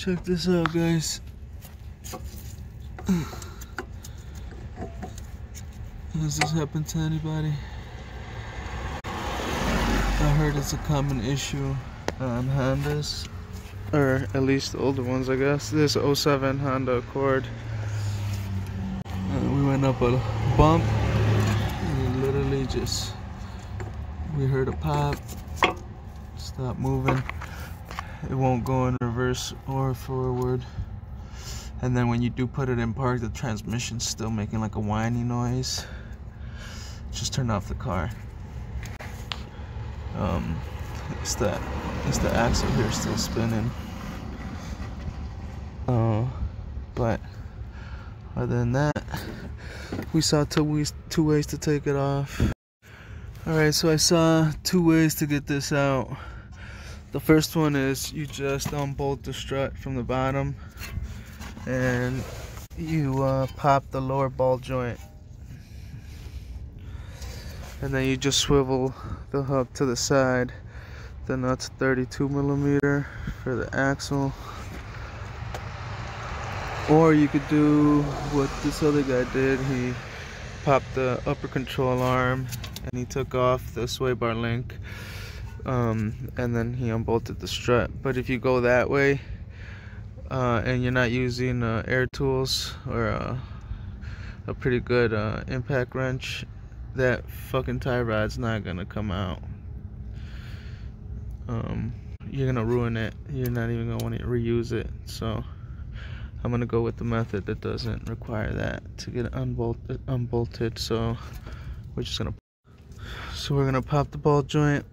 Check this out, guys. Has this happened to anybody? I heard it's a common issue on Hondas, or at least the older ones, I guess. This '07 Honda Accord. We went up a bump, and literally we heard a pop, stop moving. It won't go in reverse or forward. And then when you do put it in park, the transmission's still making like a whiny noise. Just turn off the car. It's the axle here still spinning. But other than that, we saw two ways to take it off. Alright, so I saw 2 ways to get this out. The first one is you just unbolt the strut from the bottom and you pop the lower ball joint, and then you just swivel the hub to the side. The nut's 32mm for the axle. Or you could do what this other guy did. He popped the upper control arm and he took off the sway bar link, and then he unbolted the strut. But if you go that way and you're not using air tools or a pretty good impact wrench, that fucking tie rod's not gonna come out. You're gonna ruin it. You're not even gonna want to reuse it. So I'm gonna go with the method that doesn't require that to get it unbolted. So we're gonna pop the ball joint,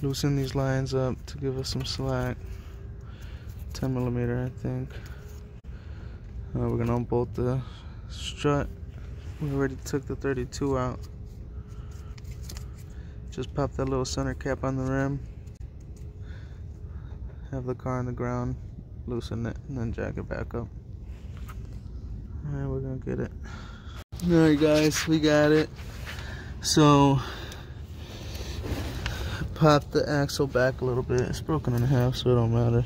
loosen these lines up to give us some slack. 10mm, I think. We're gonna unbolt the strut. We already took the 32 out. Just pop that little center cap on the rim. Have the car on the ground, loosen it, and then jack it back up. Alright, we're gonna get it. Alright guys, we got it. So, pop the axle back a little bit. It's broken in half, so it don't matter.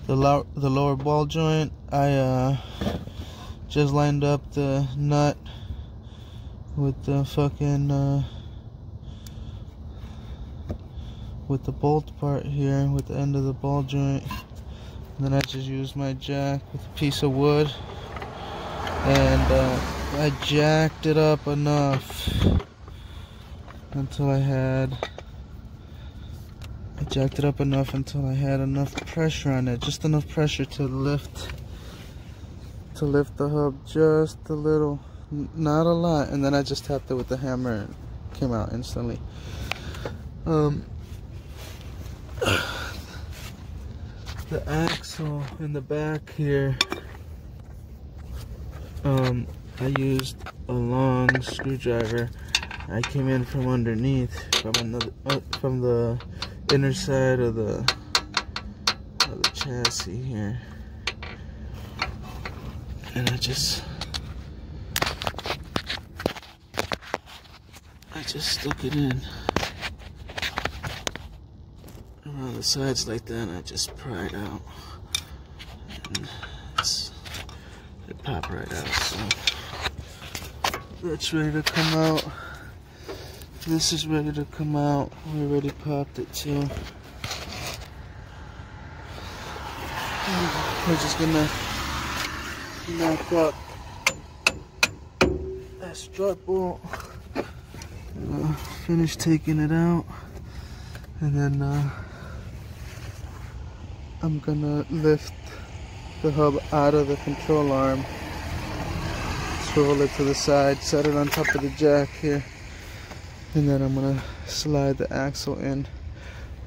The lower ball joint, I just lined up the nut with the fucking with the bolt part here with the end of the ball joint. And then I just used my jack with a piece of wood, and I jacked it up enough until I had enough pressure on it, just enough pressure to lift the hub just a little, not a lot, and then I just tapped it with the hammer and it came out instantly. The axle in the back here, I used a long screwdriver. I came in from underneath, from the inner side of the chassis here, and I just stuck it in around the sides like that, and I just pry it out, and it popped right out. So that's ready to come out. This is ready to come out. We already popped it too. We're just gonna knock up that strut bolt, finish taking it out, and then I'm gonna lift the hub out of the control arm, swivel it to the side, set it on top of the jack here, and then I'm gonna slide the axle in.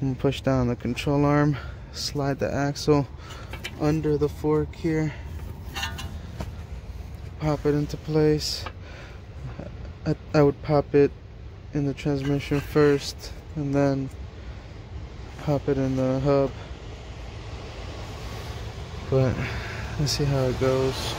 I'm gonna push down the control arm, slide the axle under the fork here, pop it into place. I would pop it in the transmission first and then pop it in the hub, but let's see how it goes.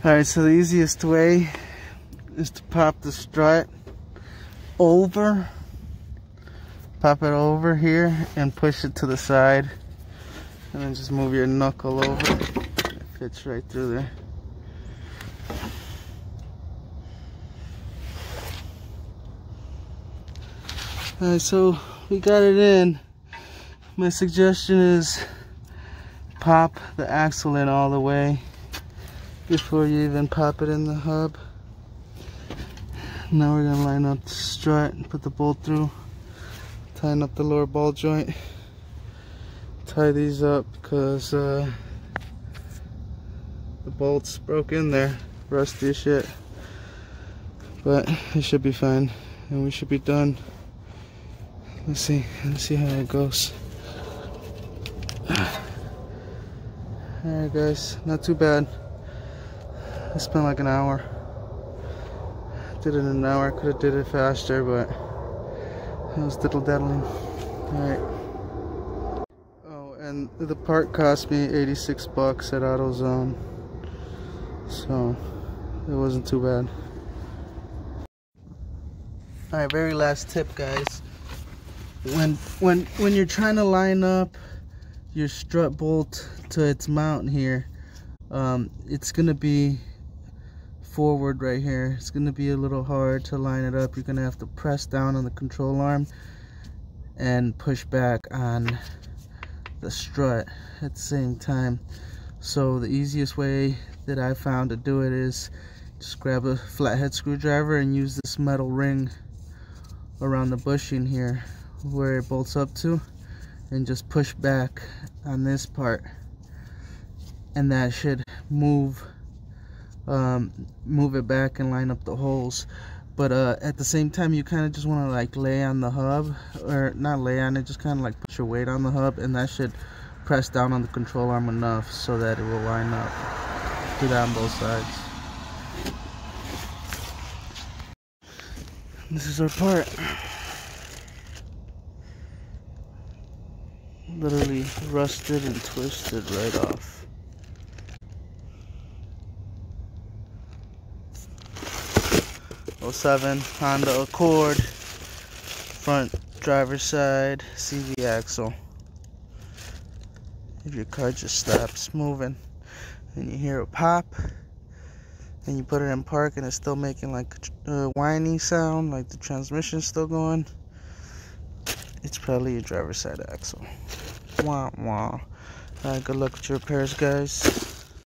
Alright, so the easiest way is to pop the strut over, pop it over here and push it to the side, and then just move your knuckle over. It fits right through there. Alright, so we got it in. My suggestion is pop the axle in all the way before you even pop it in the hub. Now we're gonna line up the strut and put the bolt through, tighten up the lower ball joint, tie these up because the bolts broke in there, rusty as shit, but it should be fine and we should be done. Let's see how it goes. Alright guys, not too bad. I spent like an hour. Did it in an hour. Could have did it faster, but it was diddle-daddling. Alright. Oh, and the part cost me 86 bucks at AutoZone, so it wasn't too bad. Alright, very last tip, guys. When you're trying to line up your strut bolt to its mount here, it's gonna be forward right here. It's gonna be a little hard to line it up. You're gonna have to press down on the control arm and push back on the strut at the same time. So the easiest way that I found to do it is just grab a flathead screwdriver and use this metal ring around the bushing here where it bolts up to, and just push back on this part, and that should move it back and line up the holes. But at the same time, you kind of just want to like lay on the hub, or not lay on it, just kind of like put your weight on the hub, and that should press down on the control arm enough so that it will line up. Do that on both sides. This is our part. Literally rusted and twisted right off. '07 Honda Accord, front driver's side CV axle. If your car just stops moving and you hear a pop and you put it in park and it's still making like a whiny sound, like the transmission's still going, it's probably your driver's side axle. Wah wah. Alright, good luck with your repairs, guys.